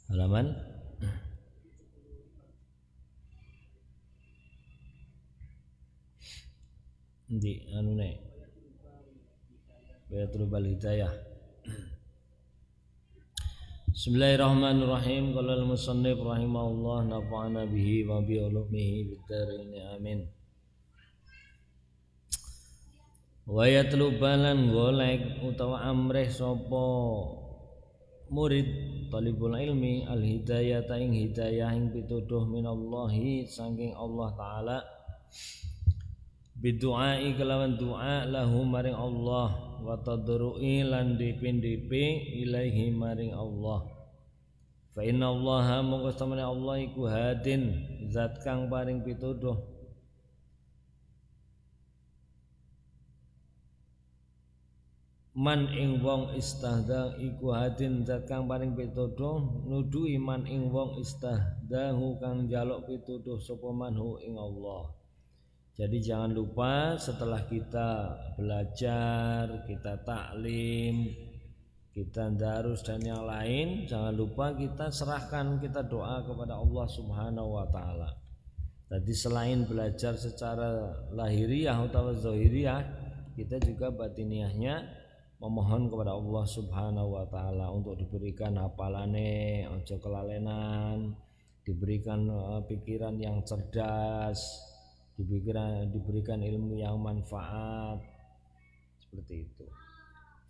halaman di anu nek Bayatul Hidayah. Bismillahirrahmanirrahim. Qala al-musannif rahimahullah nafa'ana bihi wa bi ulumihi bid dharain amin. Wa yatlubalan golek utawa amrih sapa murid talibul ilmi al hidayah ing hidayah ing pituduh minallahi saking Allah taala bidu'ai kelawan doa lahu maring Allah wa tadru'i lan dipin-dipi ilaihi maring Allah. Fa inna Allaha mongko samane Allah iku hadin zat kang paring pituduh man ing wong istahda iku hadin zat kang paring pituduh nuduhi man ing wong istahdahu kang njaluk pituduh sapa manhu ing Allah. Jadi jangan lupa setelah kita belajar, kita taklim, kita darus dan yang lain, jangan lupa kita serahkan, kita doa kepada Allah Subhanahu wa taala. Tadi selain belajar secara lahiriah atau zahiriah, kita juga batiniahnya memohon kepada Allah Subhanahu wa taala untuk diberikan hafalane, ojo kelalenan, diberikan pikiran yang cerdas, diberikan ilmu yang manfaat, seperti itu.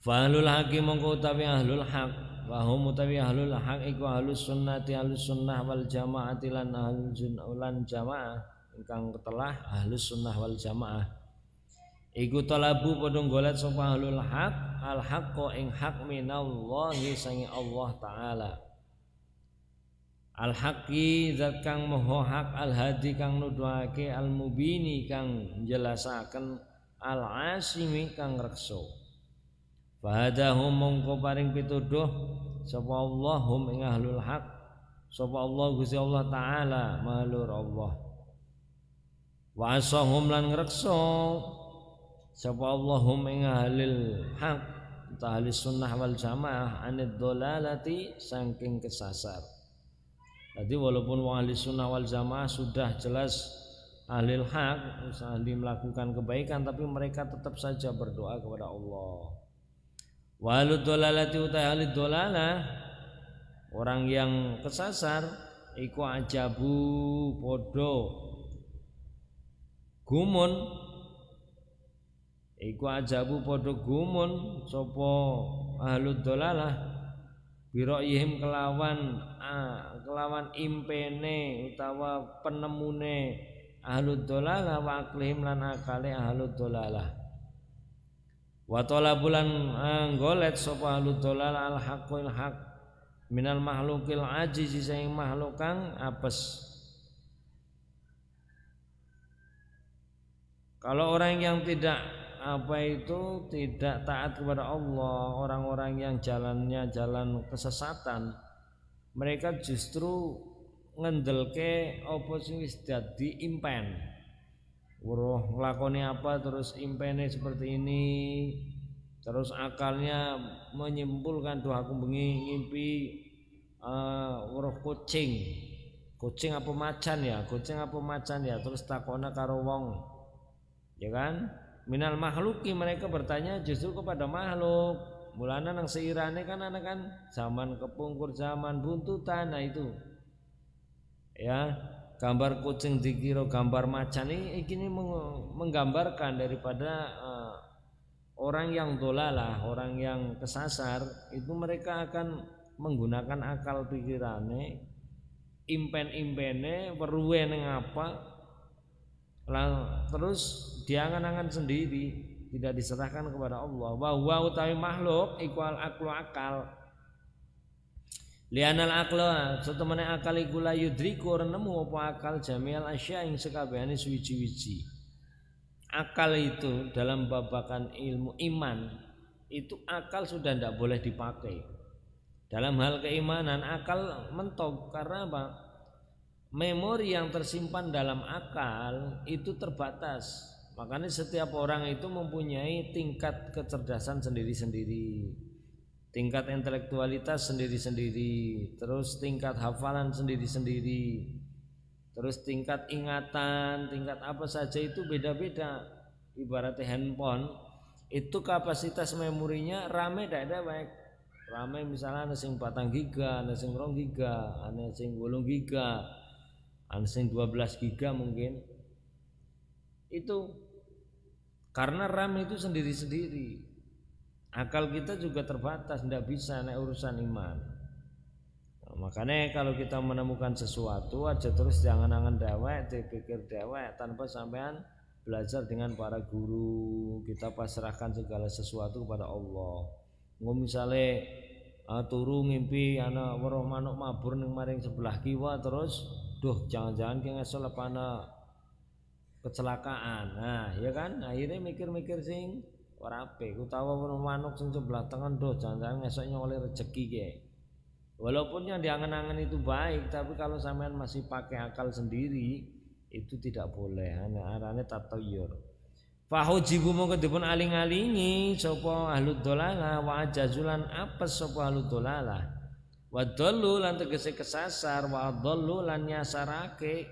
Fa ahlul haqqi mongko utawi ahlul haq wa hum utawi ahlul haq iku ahlus sunnati ahlus sunnah wal jamaati lan ahlul ulan jamaah ingkang ketelah ahlus sunnah wal jamaah iku talabu padha golek sapa ahlul haq al haqqo ing haq minallahi sangi Allah taala. Al-haqqi zat kang moho hak al-hadi kang nuduhake al-mubini kang njelasaken al-asimi kang reksa. Fahadahum mongko paring pituduh sapa Allahum ing ahlul haq sapa Allah Gusti Allah taala mahlur Allah. Wa asahum lan ngreksa sapa Allahum ing ahlil haq ahli sunnah wal jamaah anid dolalati saking kesasar. Jadi walaupun ahli sunnah wal jamaah sudah jelas ahlil haq, ahli melakukan kebaikan, tapi mereka tetap saja berdoa kepada Allah. Wa ahli dolalati utai ahli dolalah, orang yang kesasar, iku ajabu podo gumun, iku ajabu podo gumun, sopo ahli dolalah. Biro'ihim kelawan impene utawa penemune ahlud dolalah wa aklihim lan akale ahlud dolalah wa talabulan golet sapa ahlud dolalah al haqqul haq minal makhlukil ajiz sing makhluk kang apes. Kalau orang yang tidak tidak taat kepada Allah, orang-orang yang jalannya jalan kesesatan, mereka justru ngendelke apa sing wis dadi impen. Weruh nglakoni apa terus impene seperti ini, terus akalnya menyimpulkan tuh aku bengi ngimpi weruh kucing apa macan ya, terus takona karo wong, ya kan? Minal makhluki mereka bertanya justru kepada makhluk. Mulana nang seirane kan anak kan zaman kepungkur, zaman buntutan, nah itu. Ya, gambar kucing dikira gambar macan ini menggambarkan daripada orang yang dolalah, orang yang kesasar, itu mereka akan menggunakan akal pikirane, impen-impene, weruhe ning apa, terus diangan-angan sendiri, tidak diserahkan kepada Allah. Wa huwa utawi makhluk iku al aqlu akal. Lianal aqla setemene akal iku la yudriku nemu apa akal jamial asya ing sekabehane suwiji-wiji. Akal itu dalam babakan ilmu iman itu akal sudah tidak boleh dipakai. Dalam hal keimanan akal mentok karena apa? Memori yang tersimpan dalam akal itu terbatas. Makanya setiap orang itu mempunyai tingkat kecerdasan sendiri-sendiri. tingkat intelektualitas sendiri-sendiri, terus tingkat hafalan sendiri-sendiri, terus tingkat ingatan, tingkat apa saja itu beda-beda. Ibaratnya handphone itu kapasitas memorinya rame tidak baik. Rame misalnya ada sing 4 giga, ada sing 2 giga, ada sing 8 giga, ada sing 12 giga mungkin. Itu karena RAM itu sendiri-sendiri. Akal kita juga terbatas, tidak bisa naik urusan iman. Nah, makanya kalau kita menemukan sesuatu aja terus jangan angan dewek, dipikir dewek tanpa sampean belajar dengan para guru. Kita pasrahkan segala sesuatu kepada Allah. Nggak misalnya turu ngimpi ana weruh manuk mabur ning maring sebelah kiwa terus duh jangan-jangan ki ngesel apa ana kecelakaan. Nah, ya kan? Akhirnya mikir-mikir sing ora apik, utawa manuk sing sebelah tengen doh jangan-jangan ngesok nyoleh rezeki ge. Walaupun yang diangen-angen itu baik, tapi kalau sampean masih pakai akal sendiri itu tidak boleh. Arane tatayur. Fahujibu mongko dipun aling-alingi sapa ahlud dolalah wa ajazulan apes sapa ahlud dolalah. Wa dallu lan tegese kesasar wa dallu lan nyasarake.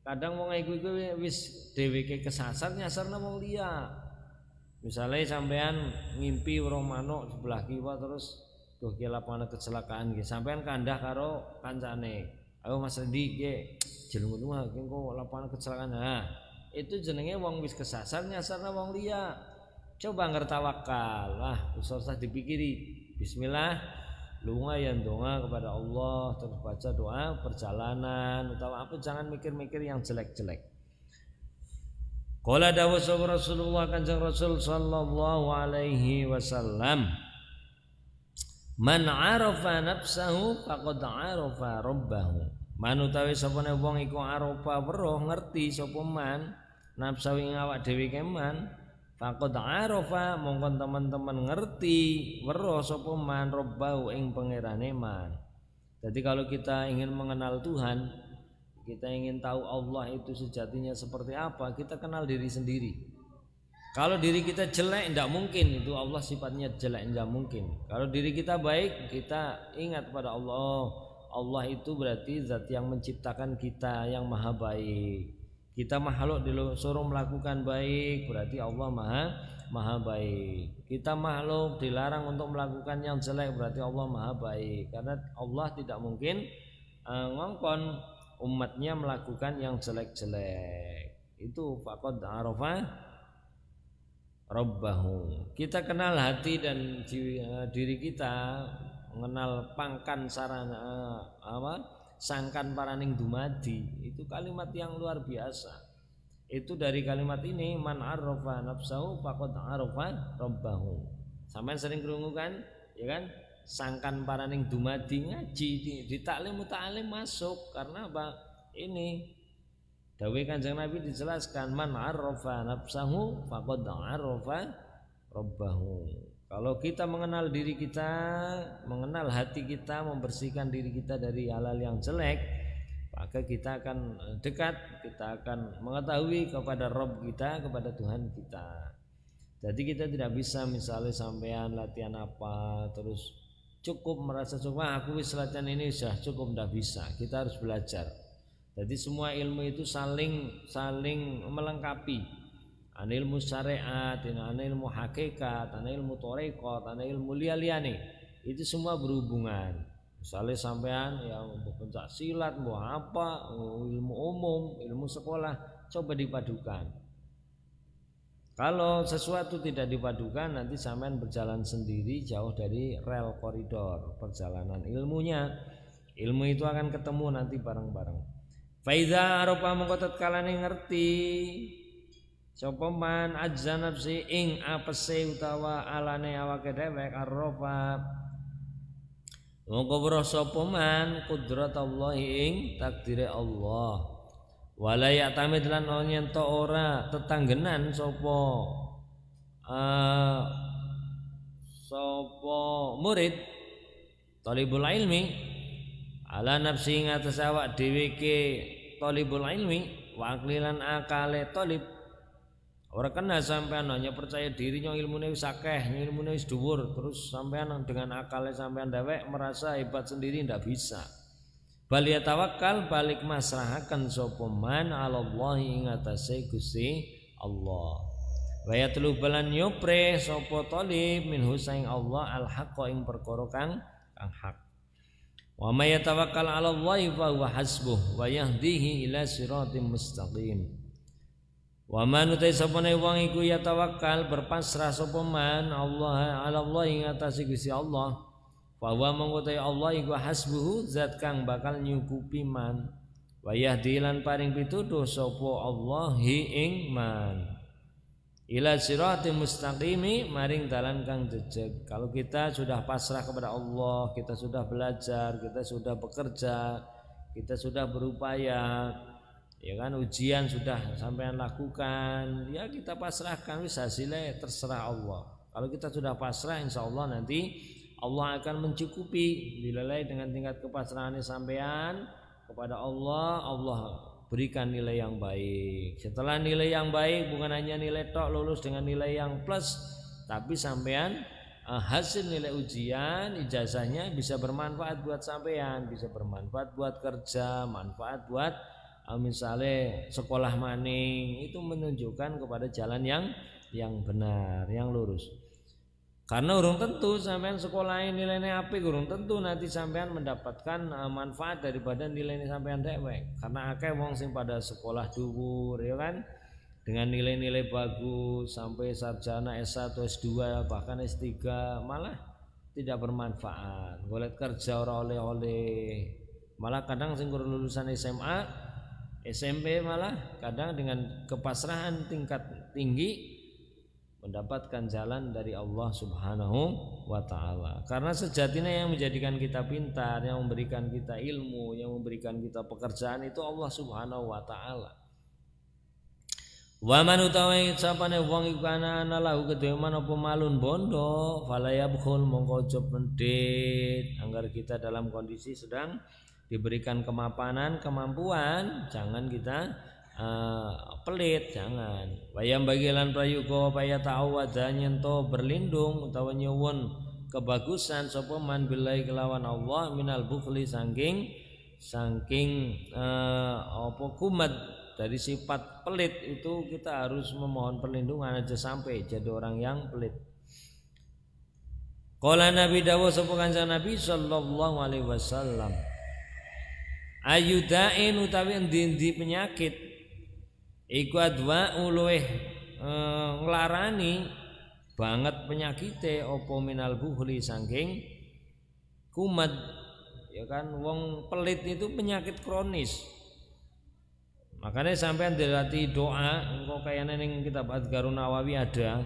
Kadang wong iku wis dheweke kesasar nyasarna wong liya. Misalnya sampean ngimpi weruh manuk sebelah kiwa terus duh ki lapangan kecelakaan nggih. Sampean kandah karo kancane. Ayo Mas Rendi nggih, jenengmu ki engko lapangan kecelakaan. Nah, itu jenenge wong wis kesasar nyasarna wong liya. Coba ngertawakal. Usah dipikiri. Bismillah, lunga ya ndonga kepada Allah, terus baca doa perjalanan utawa apa, jangan mikir-mikir yang jelek-jelek. Qala dawuh Rasulullah Kanjeng Rasul sallallahu alaihi wasallam, man arafa nafsahu faqad arafa rabbahu. Man utawi sapane wong iku arafa weruh ngerti sapa man nafsu ing awak dhewe keman, faqad arafa mongkon teman-teman ngerti weruh sapa man rabbahu ing pangerane man. Jadi kalau kita ingin mengenal Tuhan, kita ingin tahu Allah itu sejatinya seperti apa, kita kenal diri sendiri. Kalau diri kita jelek tidak mungkin itu Allah sifatnya jelek, tidak mungkin. Kalau diri kita baik, kita ingat pada Allah. Allah itu berarti zat yang menciptakan kita, yang maha baik. Kita makhluk disuruh melakukan baik, berarti Allah maha baik. Kita makhluk dilarang untuk melakukan yang jelek, berarti Allah maha baik. Karena Allah tidak mungkin ngongkon umatnya melakukan yang jelek-jelek. Itu faqad arafa rabbahu. Kita kenal hati dan diri kita, mengenal pangkan sarana sangkan paraning dumadi. Itu kalimat yang luar biasa. Itu dari kalimat ini, man arafa nafsahu faqad arafa rabbahu. Sampeyan sering krungu kan? Ya kan? Sangkan paraning dumadi, ngaji di taklim muta'alim masuk. Karena apa? Ini dawuh Kanjeng Nabi dijelaskan, man arafa nafsahu faqad arafa rabbahu. Kalau kita mengenal diri kita, mengenal hati kita, membersihkan diri kita dari hal-hal yang jelek, maka kita akan dekat, kita akan mengetahui kepada Rabb kita, kepada Tuhan kita. Jadi kita tidak bisa misalnya sampean latihan apa terus cukup merasa cukup, aku wis latihan ini sudah cukup, tidak bisa. Kita harus belajar. Jadi semua ilmu itu saling melengkapi. Ana ilmu syariat, ana ilmu hakikat, ana ilmu tarekat, ana ilmu liya-liyane. Itu semua berhubungan. Misalnya sampean yang pencak silat, mau apa, ilmu umum, ilmu sekolah, coba dipadukan. Kalau sesuatu tidak dipadukan, nanti sampean berjalan sendiri jauh dari rel koridor perjalanan ilmunya. Ilmu itu akan ketemu nanti bareng-bareng. Faiza aropa mengko tatkalane ngerti sapa man ajza nafsi ing apese utawa alane awake dhewe arrofa mongko weruh sapa man qudratallahi ing takdire Allah. Wala ya'tamid lan yen to ora tetanggenan sapa murid talibul ilmi ala nafsi ngatas awak dhewe ke talibul ilmi wa aqlilan akale talib Ora kena sampean hanya percaya diri nyong ilmune wis akeh, ilmune wis dhuwur, terus sampean dengan akalnya sampean dewek merasa hebat sendiri ndak bisa. Bal yatawakkal balik masrahaken sapa man 'alallahi ing atase Gusti Allah. Wa yatlu balan nyopre sapa talib minhu saing Allah al-haqqa ing perkara kang hak. Wa may yatawakkal 'alallahi fa huwa hasbuh wa yahdihi ila siratim mustaqim. Wa man utai sapane wong iku ya tawakkal berpasrah sapa man Allah ala Allah ing atase Gusti Allah fa wa mongko Allah iku hasbuhu zat kang bakal nyukupi man wa yahdi lan paring pituduh sapa Allah ing man ila siratal mustaqimi maring dalan kang jejeg. Kalau kita sudah pasrah kepada Allah, kita sudah belajar, kita sudah bekerja, kita sudah berupaya, ya kan, ujian sudah sampean lakukan, ya kita pasrahkan, wis hasilnya terserah Allah. Kalau kita sudah pasrah, insya Allah nanti Allah akan mencukupi. Dilelai dengan tingkat kepasrahan sampean kepada Allah, Allah berikan nilai yang baik. Setelah nilai yang baik, bukan hanya nilai tok lulus dengan nilai yang plus, tapi sampean hasil nilai ujian, ijazahnya bisa bermanfaat buat sampean, bisa bermanfaat buat kerja, manfaat buat misalnya sekolah maning, itu menunjukkan kepada jalan yang benar, yang lurus. Karena urung tentu sampean sekolahin nilainya apik, urung tentu nanti sampean mendapatkan manfaat daripada nilainya sampean dewek. Karena akeh wong sing pada sekolah dhuwur, ya kan, dengan nilai-nilai bagus sampai sarjana S1, S2, bahkan S3 malah tidak bermanfaat. Golek kerja ora oleh-oleh. Malah kadang sing lulusan SMA, SMP malah kadang dengan kepasrahan tingkat tinggi mendapatkan jalan dari Allah Subhanahu wa ta'ala. Karena sejatinya yang menjadikan kita pintar, yang memberikan kita ilmu, yang memberikan kita pekerjaan itu Allah Subhanahu wa ta'ala. Wa man utawi sapane wong iku ana lahu kedhe man apa malun bondo fala yabkhul mongko aja pendhet. Anggar kita dalam kondisi sedang diberikan kemapanan, kemampuan, jangan kita pelit, jangan. Wayam bagilan prayuga paya ta'awwadha nyento berlindung utawa nyuwun kebagusan sapa man billahi kelawan Allah minal bukhli saking apa kumat dari sifat pelit itu. Kita harus memohon perlindungan aja sampai jadi orang yang pelit. Qala Nabi dawuh sapa kanjeng Nabi sallallahu alaihi wasallam, ayudain utawi endi-endi penyakit iku adwa luweh nglarani banget penyakite apa minal bukhli saking kumat, ya kan. Wong pelit itu penyakit kronis. Makanya sampean dilatih doa, engko kayane ning kitab Adhkarun Nawawi ada,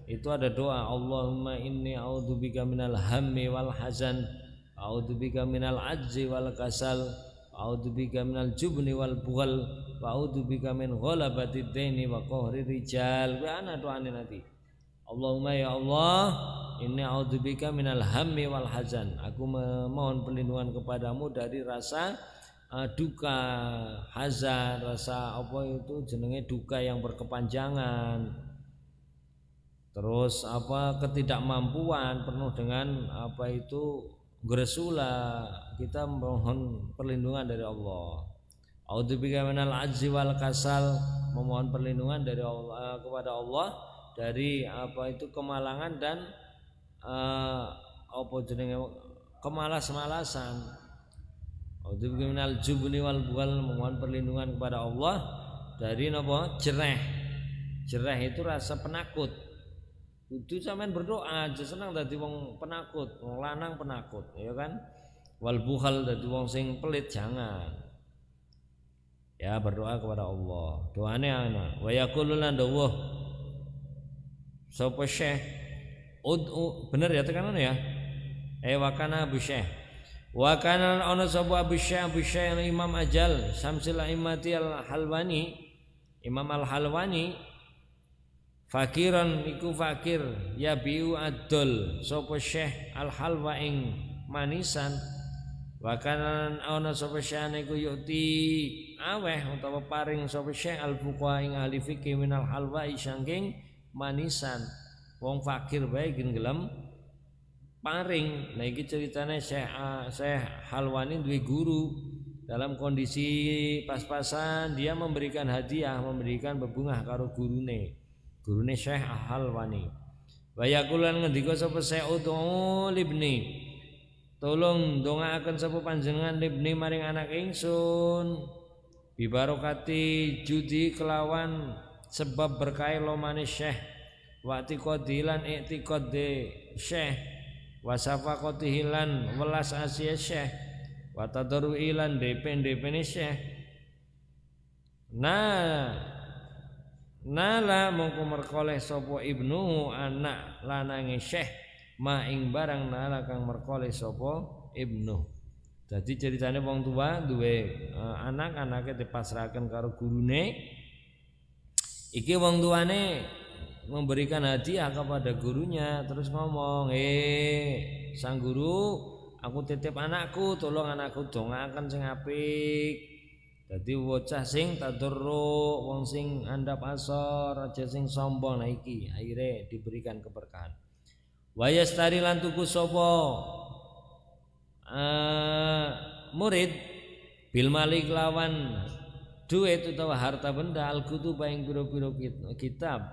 itu ada doa Allahumma inni a'udzubika minal hammi wal hazan, a'udzubika minal ajzi wal kasal, a'udzubika minal jubni wal bughal, wa a'udzubika min ghalabatid daini wa qahri rijal. Ana doane nanti. Allahumma ya Allah, inni a'udzubika minal hammi wal hazan. Aku memohon perlindungan kepadamu dari rasa duka, hazan, rasa apa itu jenenge duka yang berkepanjangan. Terus apa ketidakmampuan penuh dengan apa itu gresula, kita mohon perlindungan dari Allah. A'udzubika minal ajzi wal kasal, memohon perlindungan dari Allah kepada Allah dari apa itu kemalangan dan apa jenenge kemalas-malasan. A'udzubika minal jubni wal bughal, memohon perlindungan kepada Allah dari napa jereh. Jereh itu rasa penakut. Kudu sampean berdoa aja senang dadi wong penakut, wong lanang penakut, ya kan. Wal bughal dadi wong sing pelit, jangan. Ya berdoa kepada Allah. Doane ana. Wa yaqulu lan dawuh sapa syekh ud'u, bener ya tekanan ya. Wa kana Abu Syekh. Wa kana ana sapa Abu Syekh Imam Ajal Syamsul A'immati Al-Halwani, Imam Al-Halwani fakiran iku fakir ya biu adol sapa Syekh Al-Halwa ing manisan. Wa kana ana sapa syane iku yuti aweh utawa paring sapa syekh al-fuqaha ing ahli fikih minal halwa saking manisan. Wong fakir bae gelem paring. Nah iki ceritane Syekh Halwani duwe guru. Dalam kondisi pas-pasan dia memberikan hadiah, memberikan bebungah karo gurune Syekh Halwani. Wa yaqulan ngendika sapa Syekh libni, tolong ndongaaken sapa panjenengan libni maring anak ingsun bi barokati judi kelawan sebab berkah lomane Syekh wa tiqadilan i'tiqade Syekh wa safaqatihi lan welas asih Syekh wa tadarru ilan DP-DP Syekh. Nala mongko merkoleh sapa ibnu anak lanange Syekh ma ing barang nala kang merkoleh sapa ibnu. Jadi ceritanya wong tua duwe anaknya dipasrahkan karo gurune. Iki wong tuane memberikan hadiah kepada gurunya, terus ngomong, sang guru, aku titip anakku, tolong anakku dongaaken sing apik. Dadi bocah sing tadurru, wong sing andap asor, aja sing sombong. Nah iki akhirnya diberikan keberkahan. Wa yastari lan tuku sapa murid bil malik lawan duit utawa harta benda al kutub ing pira-pira kitab.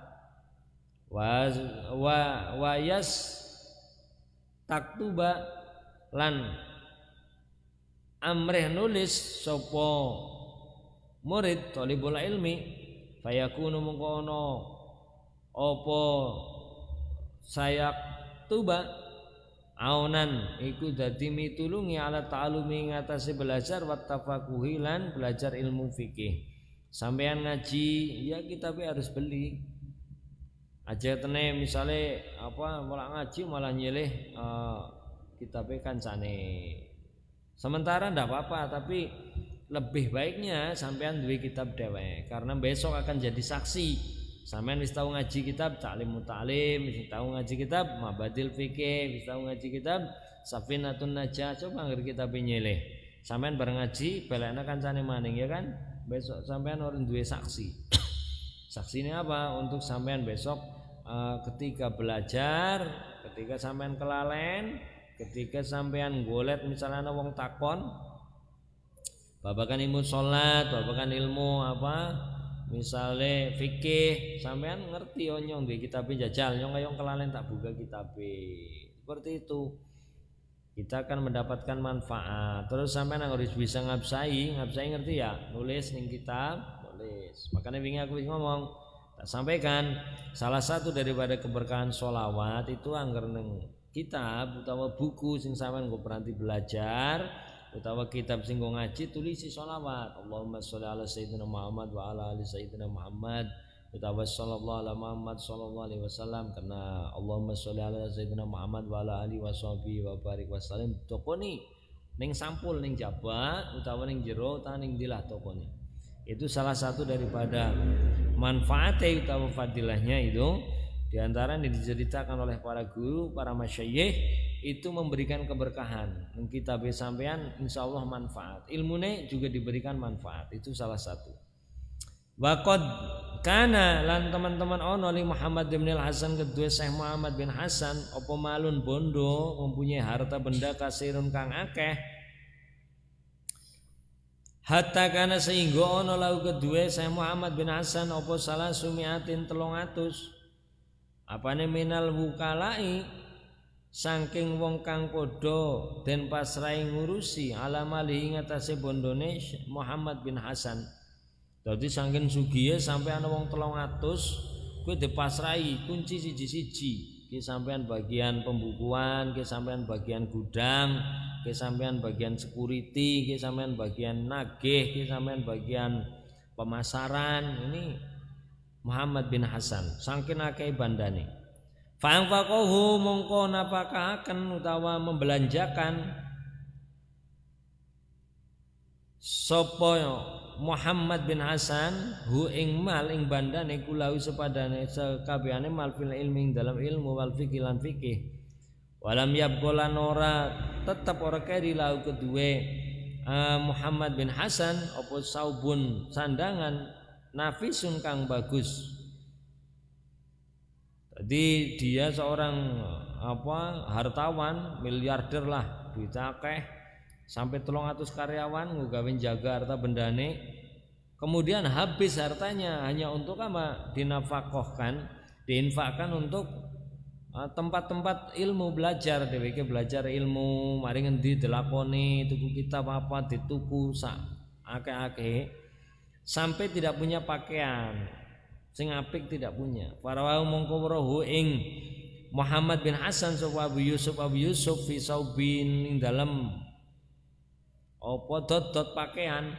Wa yas taktuba lan amrih nulis sapa murid talibul ilmi fayakunu mengko ana apa sayak tuba aunan iku dadi mitulungi ala ta'alumi ngatasi belajar wa tafakuhi lan belajar ilmu fikih. Sampean ngaji ya kitabnya harus beli. Aja tene misale malah ngaji malah nyilih kitabnya kancane. Sementara ndak apa-apa, tapi lebih baiknya sampean duwe kitab dhewe karena besok akan jadi saksi. Sampean wis tau ngaji kitab Ta'lim Muta'lim, wis tau ngaji kitab Mabadil Fikih, wis tau ngaji kitab Safinatun Najah, coba ngger kitab nyilih. Sampean bareng ngaji belekna kancane maning ya kan? Besok sampean ora duwe saksi. Saksinya apa? Untuk sampean besok ketika belajar, ketika sampean kelalen, ketika sampean golet misalnya wong takon babakan ilmu salat, babakan ilmu misale fikih, sampean ngerti nyong duwe kitabe jajal, nyong kayong kelalen tak buka kitabe. Seperti itu. Kita akan mendapatkan manfaat. Terus sampean harus bisa ngabsai ngerti ya, nulis ning kitab, nulis. Makanya wingi aku ngomong, tak sampaikan salah satu daripada keberkahan sholawat itu angger ning kitab utawa buku sing sampean nggo peranti belajar utawa kitab sing nggo ngaji tulisi sholawat. Allahumma sholli ala sayyidina Muhammad wa ala ali sayyidina Muhammad utawa sallallahu ala Muhammad sallallahu alaihi wasallam, karena Allahumma sholli ala sayyidina Muhammad wa ala ali washabihi wa barik wasallam tokoni ning sampul ning jaba utawa ning jero utawa ning dilah tokoni. Itu salah satu daripada manfaatnya utawa fadilahnya itu. Di antara yang diceritakan oleh para guru, para masyayikh itu memberikan keberkahan. Kitab sampean insyaallah manfaat. Ilmune juga diberikan manfaat. Itu salah satu. Waqad kana lan teman-teman ono li Muhammad bin Hasan kedua Syekh Muhammad bin Hasan apa malun bondo mempunyai harta benda kasirun kang akeh. Hatta kana sehingga ono lau kedua Syekh Muhammad bin Hasan apa salah sumiatin 300 apane minal wukalai saking wong kang padha den pasrahi ngurusi alamali ngatasi bondone Muhammad bin Hasan. Dadi saking sugihe sampai ana wong 300 kuwi dipasrahi kunci siji-siji. Ki sampean bagian pembukuan, ki sampean bagian gudang, ki sampean bagian security, ki sampean bagian nagih, ki sampean bagian pemasaran. Ini Muhammad bin Hasan saking akeh bandane. Fa'anfaqahu mongko napakaken utawa membelanjakan sapa Muhammad bin Hasan hu ing mal ing bandane kulawi sepadane sekabehane mal fil ilmi dalam ilmu wal fikih lan fikih. Walam yabqalan ora tetep ora keri lau kedue Muhammad bin Hasan apa saubun sandangan nafisun kang bagus. Jadi dia seorang hartawan, miliarder lah, duit akeh, sampai 300 karyawan nggawe jaga harta bendane. Kemudian habis hartanya hanya untuk apa? Dinafkahkan, diinfakkan untuk tempat-tempat ilmu belajar, dheweke belajar ilmu, mari ngendi dilakoni, tuku kitab apa dituku sak akeh-akeh sampai tidak punya pakaian. Sing apik tidak punya. Farawa mongko weruh ing Muhammad bin Hasan sapa Abu Yusuf fi saubin ing dalem apa dot pakaian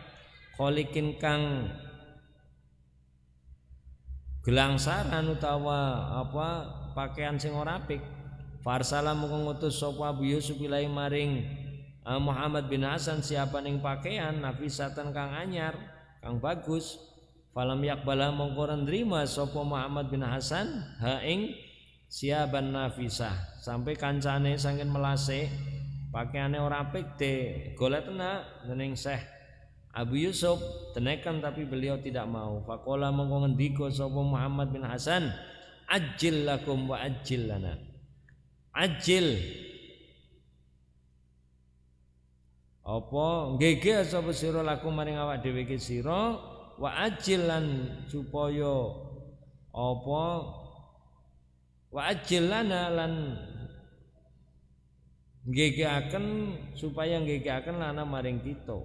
kholikin kang gelangsaran utawa pakaian sing ora apik. Farsala mongko ngutus sapa Abu Yusuf ilahi maring Muhammad bin Hasan siapa ning pakaian nafisatan kang anyar kang bagus. Falam yakbala mongko nrima sapa Muhammad bin Hasan ha ing siaban nafisah sampai kancane saking melase pakaiane ora apik de goletna dening Syekh Abu Yusuf tenekan tapi beliau tidak mau. Faqala mongko ngendika sapa Muhammad bin Hasan ajil lakum wa ajil lana. Ajil apa nggege sapa sira lakum maring awak dhewe iki sira wa ajilan supaya apa wa ajilana lan ngegeaken supaya ngegeaken lana maring kita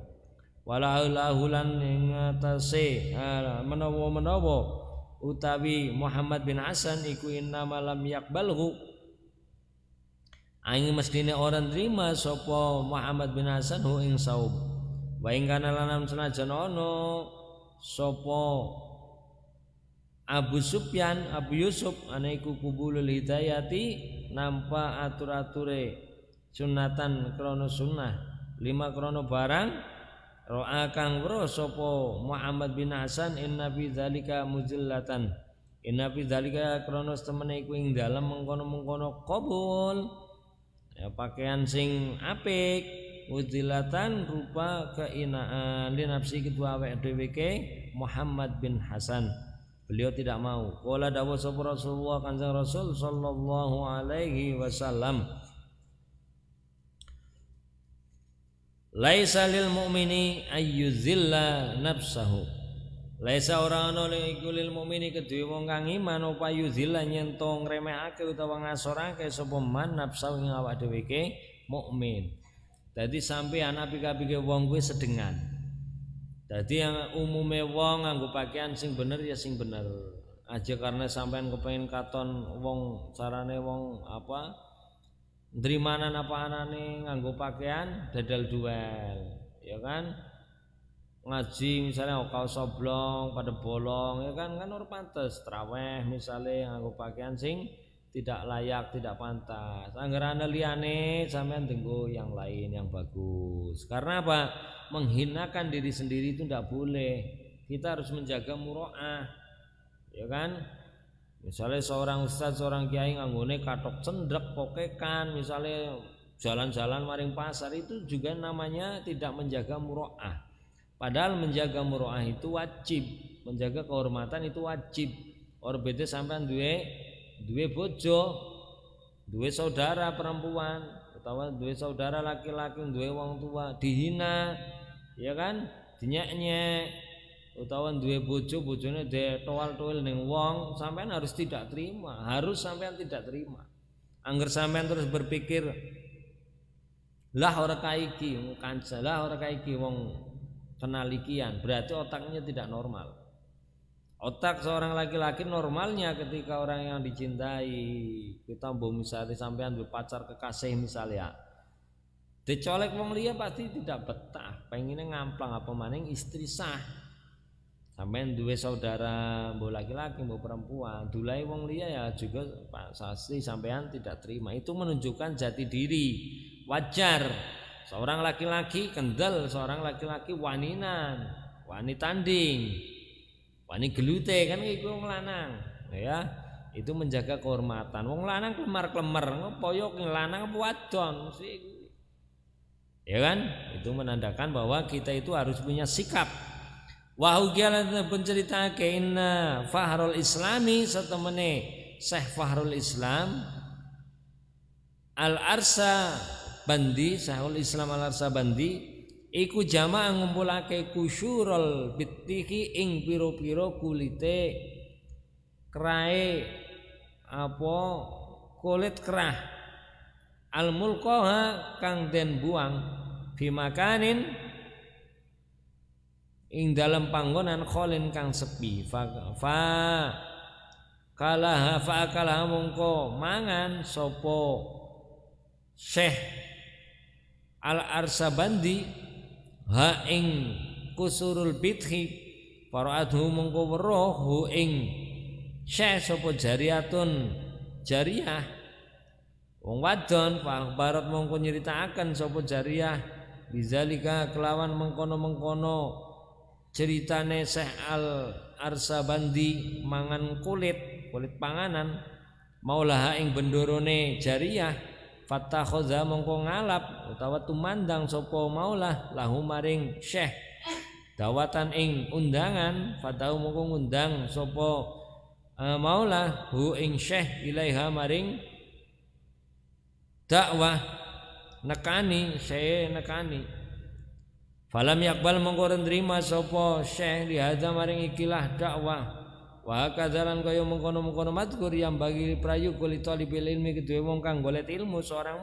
walahulan ing atase menawa utawi Muhammad bin Hasan iku inna malam yakbalhu angin mestine orang terima sapa Muhammad bin Hasan hu ing saub wa ing kana lanam senajan ana sapa Abu Yusuf anaiku kubulul hidayati nampa atur-ature sunatan krana sunnah 5 krana barang ro'a kang weruh sapa Muhammad bin Hasan inna fi dzalika mujillatan inna fi dzalika krana temene iku ing dalem mengkono-mengkono qabul ya pakaian sing apik mujillatan rupa keinaan li nafsi kedua awake dhewe Muhammad bin Hasan. Beliau tidak mau. Qala dawuh sapa Rasulullah Kanjeng Rasul sallallahu alaihi wasallam. Laisa lil mu'mini ayyuzilla nafsahu. Laisa ora ana iku lil mu'mini kedue wong kang iman apa yuzilla nyento ngremehake utawa ngasorake sapa man nafsahu ing awak dhewe mukmin. Dadi sampeyan apik-apike wong kuwi sedengan. Dadi yang umume wong nganggo pakaian sing bener ya sing bener. Aja karena sampean kepengin katon wong carane wong ndrimanan apa anane nganggo pakaian dadal duel, ya kan? Ngaji misalnya kaos oblong pada bolong ya kan ora pantes. Traweh misalnya nganggo pakaian sing tidak layak, tidak pantas. Anggaran liyane sampean tenggo yang lain yang bagus. Karena apa? Menghinakan diri sendiri itu tidak boleh. Kita harus menjaga muro'ah. Ya kan? Misalnya seorang ustaz, seorang kiai nganggone katok cendrek, pokekan, misalnya jalan-jalan maring pasar itu juga namanya tidak menjaga muro'ah. Padahal menjaga muro'ah itu wajib, menjaga kehormatan itu wajib. Or beda sampean duwe bojo, duwe saudara perempuan, utawa duwe saudara laki-laki, duwe wong tua dihina, ya kan? Dinyek-nyek, utawa duwe bojo, bojone toal-toil ning wong, sampean harus tidak terima, sampean tidak terima. Angger sampean terus berpikir lah ora kaiki, kanca lah ora kaiki wong kenal ikian, berarti otaknya tidak normal. Otak seorang laki-laki normalnya ketika orang yang dicintai, kita misalnya sampean pacar kekasih misalnya, dicolek wong liya pasti tidak betah, pengennya ngamplang apa maning istri sah. Sampean duwe saudara mbok laki-laki mbok perempuan, dulai wong liya ya juga pasti sampean tidak terima. Itu menunjukkan jati diri. Wajar seorang laki-laki kendel, seorang laki-laki waninan, wani tanding, wani gelute kan iku wong lanang, ya. Itu menjaga kehormatan. Wong lanang klemar-klemar, ngopoyo king lanang apa wadon sih. Ya kan? Itu menandakan bahwa kita itu harus punya sikap. Wa hukialan pencerita inna Fahrul Islami satemene Syekh Fahrul Islam Al-Arsa Bandi, Syekhul Islam Al-Arsa Bandi iku jamaah ngumpulake kusyurul bitiki ing piro-piro kulite krae apa kulit kerah al-mulqaha kang den buang bimakanin ing dalam panggonan kholin kang sepi fa kalaha mongko mangan sopo Syekh Al-Arsabandi ha ing kusurul bidhi paraadhu mongko weruh hu ing Syekh sopo jariyatun jariyah wong wadon barat mongko nyeritakaken sopo jariyah bizalika kelawan mengkono-mengkono ceritane Syekh Al-Arsabandi mangan kulit panganan maulaha ing bendorone jariyah fattakhadha mongko ngalap utawa tumandang sapa maulah lahu maring Syekh dawatan ing undangan fatahu mongko ngundang sapa maulah hu ing Syekh ilaiha maring dakwah nekani Syekh nekani falam yakbal mongko nrima sapa Syekh lihadza maring ikilah dakwah wa kadzalan kaya mengkono-mengkono mazkur yang bagi prayu kuli talibil ilmi kedue wong kang golek ilmu seorang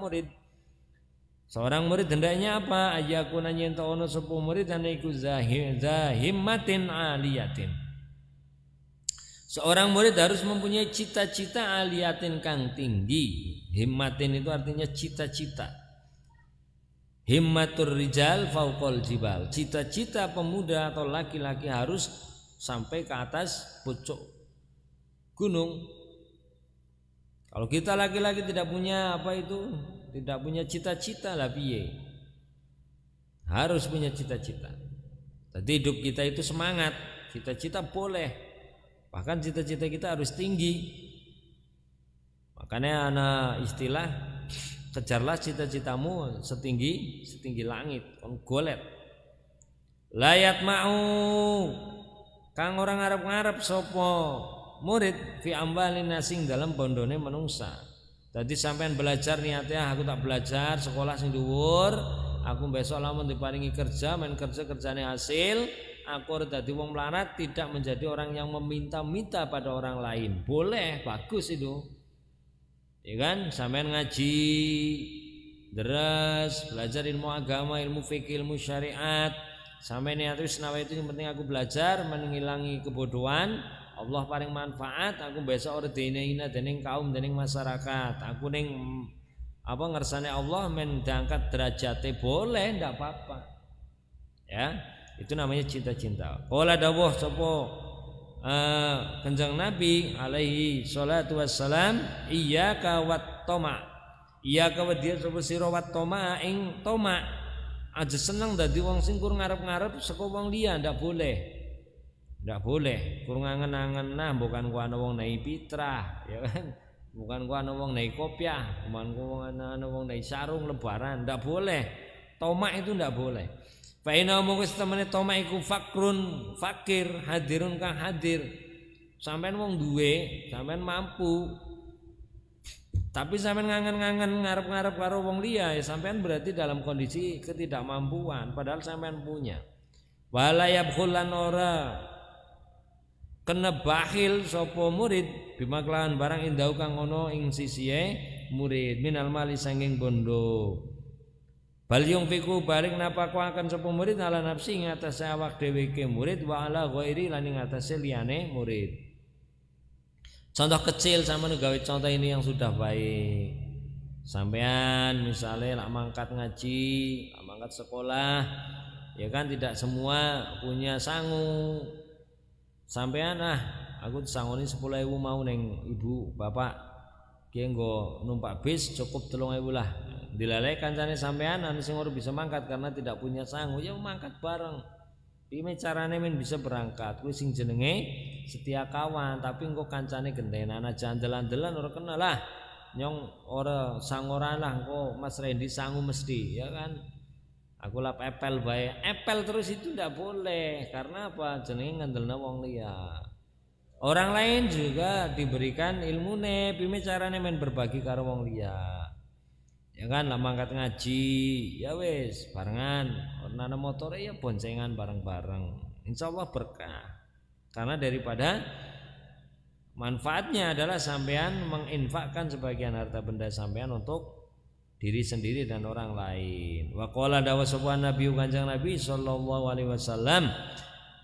murid hendaknya apa ayakuna nyento ono sapa murid ane iku zahimmatin aliyatin seorang murid harus mempunyai cita-cita aliyatin kang tinggi himmatin itu artinya cita-cita himmatur rijal fauqal jibal cita-cita pemuda atau laki-laki harus sampai ke atas pucuk gunung. Kalau kita laki-laki tidak punya tidak punya cita-cita lah piye. Harus punya cita-cita. Jadi hidup kita itu semangat, cita-cita boleh. Bahkan cita-cita kita harus tinggi. Makanya anak istilah kejarlah cita-citamu setinggi langit, golet. Layat mau kang orang ngarep-ngarep sopo murid fi ambalin nasing dalam bondone menungsa. Jadi sampean belajar niatnya aku tak belajar sekolah sing dhuwur, aku besok lamun diparingi kerja, main kerjane hasil, aku ora dadi wong melarat, tidak menjadi orang yang meminta-minta pada orang lain. Boleh, bagus itu. Ya kan? Sampean ngaji, deres, belajar ilmu agama, ilmu fikih, ilmu syariat. Sampai niat wis nawaitu yang penting aku belajar mengilangi kebodohan, Allah paling manfaat, aku besok ora dihina dening kaum dening masyarakat. Aku ning ngersane Allah men diangkat derajate boleh ndak apa-apa. Ya, itu namanya cinta-cinta. Qala dawuh sapa Kanjeng Nabi alaihi salatu wassalam iyyaka wat tama. Iyyaka wedya sapa sira wat tama ing tama. Aja seneng dadi wong sing kur ngarep-ngarep saka wong liya ndak boleh. Ndak boleh. Kur ngangen-angen nah bukan ku ana wong nai fitrah, ya kan? Bukan ku ana wong nai kopiah, bukan ku ana wong nai sarung lebaran, ndak boleh. Tomak itu ndak boleh. Fa inna mung temene tomak iku fakrun, fakir, hadirun kang hadir. Sampeyan wong duwe, sampeyan mampu. Tapi sampean ngangen-ngangen ngarep-ngarep karo wong liya ya sampean berarti dalam kondisi ketidakmampuan padahal sampean punya. Wala yabkhulan ora kena bakhil sapa murid bimaklan barang indau kang ono ing sisihe murid minal mali sanging bondo. Bal yung fiku balik napako akan sapa murid ala nafsi ing atase awak dhewe ke murid wa ala ghairi lan ing atase liyane murid. Contoh kecil sama gawe contoh ini yang sudah baik. Sampean misalnya lak mangkat ngaji, lak mangkat sekolah, ya kan tidak semua punya sangu. Sampean aku sangoni 10.000 mau neng ibu bapak, ki nggo numpak bis cukup 3.000 lah. Dilalai kancane sampean anu sing ora bisa mangkat karena tidak punya sangu, ya mangkat bareng. Piye carane men bisa berangkat kuwi sing jenenge setia kawan tapi engko kancane gentenan aja andelan-andelan ora kenal lah nyong ora sangoran lah engko Mas Rendi sangu mesti ya kan Aku lap epel bae. Epel terus itu tidak boleh. Karena apa? Jenenge ngandelna wong liya. Orang lain juga diberikan ilmune, pime carane men berbagi karo wong liya. Ya kan, lah mangkat ngaji, ya wis barengan. Nana motor ya boncengan bareng-bareng. Insyaallah berkah. Karena daripada manfaatnya adalah sampean menginfakkan sebagian harta benda sampean untuk diri sendiri dan orang lain. Wa qala dawa sapa Nabi Kanjeng Nabi sallallahu alaihi wasallam,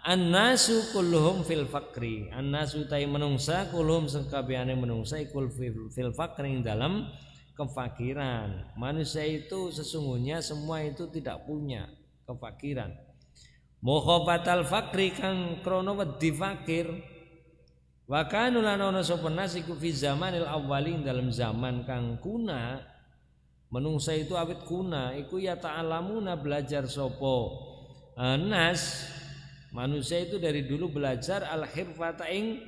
annasu kulluhum fil fakri. Annasu tai menungsa kulluhum sakabehane menungsa ikul fil fakri dalam kefakiran. Manusia itu sesungguhnya semua itu tidak punya kefakiran. Mukhafatal fakri kang krana wedi fakir. Wa kanu lan ana sapa nasiku fi zamanil awwalin dalam zaman kang kuna. Menungsa itu awit kuna iku ya ta'alamuna belajar sapa nas manusia itu dari dulu belajar al-hirfata ing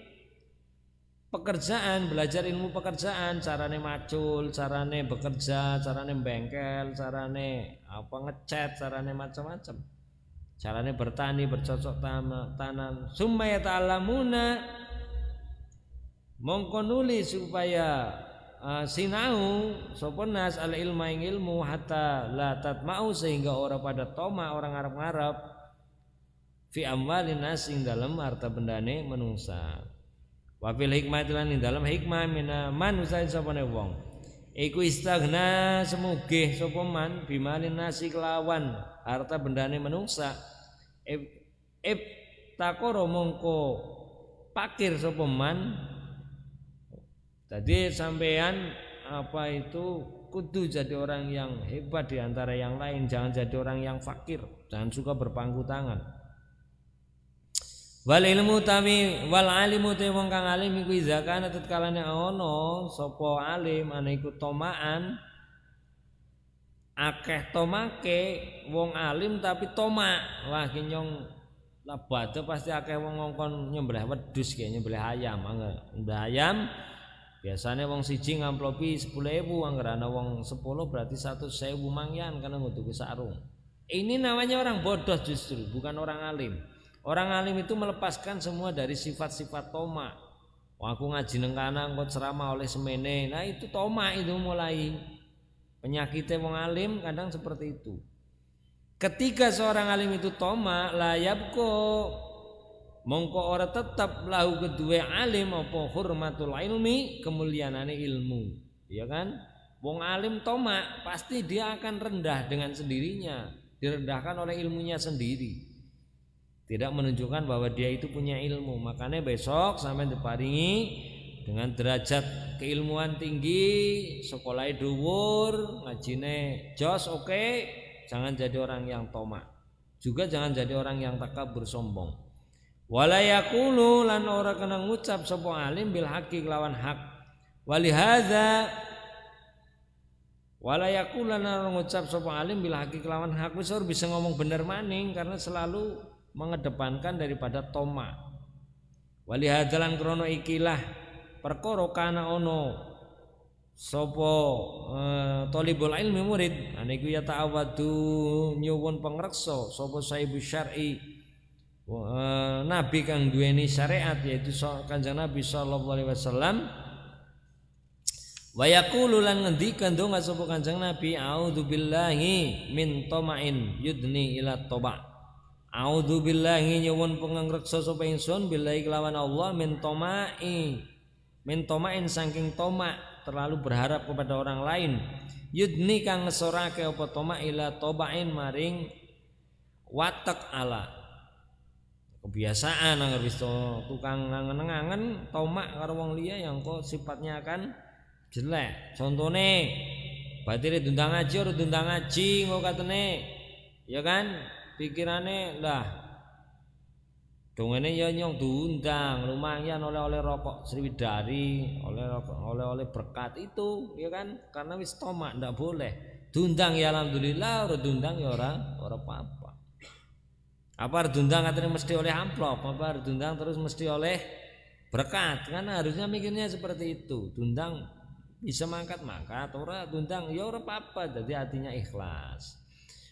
pekerjaan, belajar ilmu pekerjaan, carane macul, carane bekerja, carane bengkel, carane apa ngecat, carane macam-macam. Carane bertani, bercocok tanam. Summa yata'allamuna mongko nuli supaya sinau sapa nas al ilma ing ilmu hatta la tatma'u sehingga ora pada toma orang Arab-Arab fi amwalin nas ing dalam harta bendane menungsa. Wa fil hikmati lan ing dalam hikmah mina man usaha sapane wong iku istaghna semugih sapa man bimalin nasi kelawan harta bendane menungsa takoro mongko pakir sapa man. Jadi sampean apa itu kudu jadi orang yang hebat di antara yang lain, jangan jadi orang yang fakir, jangan suka berpangku tangan. Wal ilmu tawi wal alimu te wong kang alim iku izakana tetkalane ana sapa alim ana iku tomaan akeh tomake wong alim tapi tomak. Wah ki nyong labate pasti akeh wong ngongkon nyembelih wedhus ki nyembelih ayam. Nyembelih ayam biasanya wong siji ngamplopi 10.000, angger ana wong 10 berarti 100.000 mangyan karena ngutuki sarung. Ini namanya orang bodoh justru, bukan orang alim. Orang alim itu melepaskan semua dari sifat-sifat tomak. Wah, aku ngaji nang kana engko ceramah oleh semene. Nah, itu tomak itu mulai. Penyakitnya wong alim kadang seperti itu. Ketika seorang alim itu tomak, layabko mongko ora tetap lahu kedue alim apa hurmatul ilmi kemuliaanane ilmu. Ya kan? Wong alim tomak pasti dia akan rendah dengan sendirinya, direndahkan oleh ilmunya sendiri. Tidak menunjukkan bahwa dia itu punya ilmu. Makanya besok sampai diparingi dengan derajat keilmuan tinggi, sekolah dhuwur, ngajine jos oke. Jangan jadi orang yang tomak. Juga jangan jadi orang yang takabur sombong. Wala yaqulu lan ora kena ngucap sapa alim bil haqqi lawan hak. Walihadza wala yaqulu lan ora ngucap sapa alim bil haqqi lawan hak. Wis ora bisa ngomong bener maning karena selalu mengedepankan daripada tomak. Walihadzalan krono ikilah perkara kana ono sapa thalibul ilmi murid aniku ya ta'awadu nyuwun pangreksa sapa sahibu syar'i nabi kang duweni syariat yaitu Kanjeng Nabi sallallahu alaihi wasallam. Wa yaqulu lan ngendikan donga sapa Kanjeng Nabi a'udzubillahi min tama'in yudni ila toba. A'udzu billahi nyuwun pangreksa sapa ingsun billahi kelawan Allah min toma'in saking tomak terlalu berharap kepada orang lain yudni kang ngesorake apa tomak ila tobain maring watek ala kebiasaan anggar wis tukang ngangen-angen tomak karo wong liya yang kok sifatnya akan jelek. Contone batire dundang ngaji ora dundang ngaji ngono katene ya kan. Pikirane lah dongene ya nyong diundang lumayan oleh-oleh rokok Sriwidari, oleh berkat itu ya kan, karena wis tomak ndak boleh. Diundang ya alhamdulillah, ora diundang ya ora apa-apa. Apa diundang katanya mesti oleh amplop, apa diundang terus mesti oleh berkat. Kan harusnya mikirnya seperti itu. Diundang bisa mangkat ora diundang ya ora apa-apa, jadi hatinya ikhlas.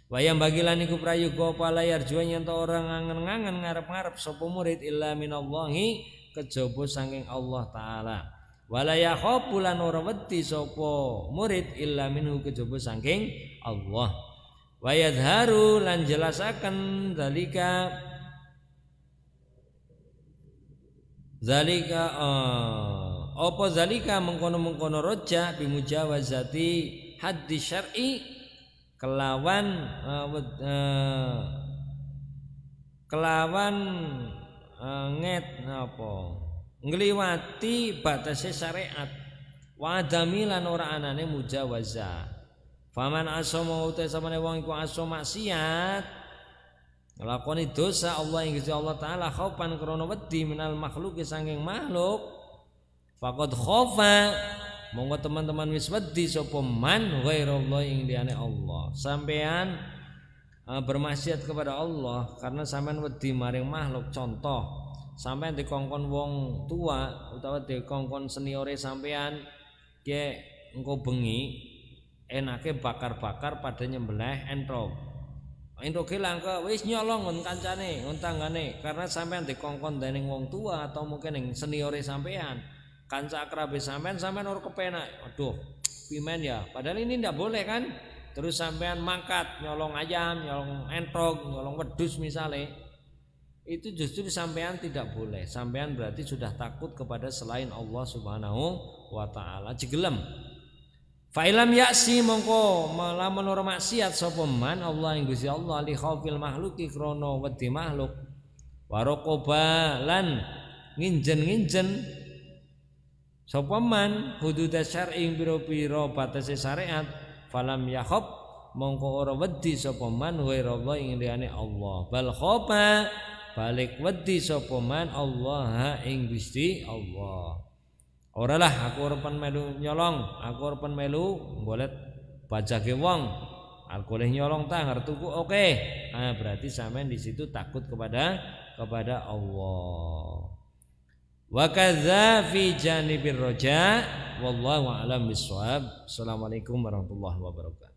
Wayang bagilan iku prayoga apa layar juanya ento orang ngangen-ngangen ngarep-ngarep sapa murid illa minallahi kejaba saking Allah taala. Wala yakhafu lan ora wedi sapa murid illa minhu kejaba saking Allah. Wa yadharu lan jelasaken zalika apa zalika mengkono-mengkono roja bimujawazati haddi syar'i kelawan ngliwati batase syariat wa adami lan ora anane mujawaza. Faman asama uta samane wong iku asama maksiat nglakoni dosa Allah ing Gusti Allah taala khaufan krana wedi minal makhluqi saking makhluk faqad khaufa monggo teman-teman wis wedi sapa man ghairallah ing liyane Allah. Sampean bermaksiat kepada Allah karena sampean wedi maring makhluk. Contoh, sampean dikongkon wong tua utawa dikongkon seniore sampean ke engko bengi enake bakar-bakar pada nyembelih entrok. Entroke langka wis nyolong ngon kancane, ngon tanggane karena sampean dikongkon dening wong tua atau mungkin ning seniore sampean. Kanca akrabe sampean ora kepenak. Aduh, pimen ya. Padahal ini ndak boleh kan? Terus sampean mangkat nyolong ayam, nyolong entrok, nyolong wedhus misale. Itu justru sampean tidak boleh. Sampean berarti sudah takut kepada selain Allah Subhanahu wa taala. Jegelem. Fa ilam ya'si mongko lamun ora maksiat sapa man Allah ing Gusti Allah li khaufil makhluqi krana wedi makhluk. Wa raqaba lan nginjen-nginjen sapa man hudud syar'i pira-pira batase syariat falam yakhab mongko ora wedi sapa man ghairallah ing liyane Allah bal khofa balik wedi sapa man Allah ing Gusti Allah. Oralah aku ora pen melu nyolong, aku ora pen melu golet bajake wong. Aku oleh nyolong ta ngarep tuku oke. Berarti sampean di situ takut kepada Allah. Wa kadza fi janibir raja wallahu a'lam bissawab. Assalamualaikum warahmatullahi wabarakatuh.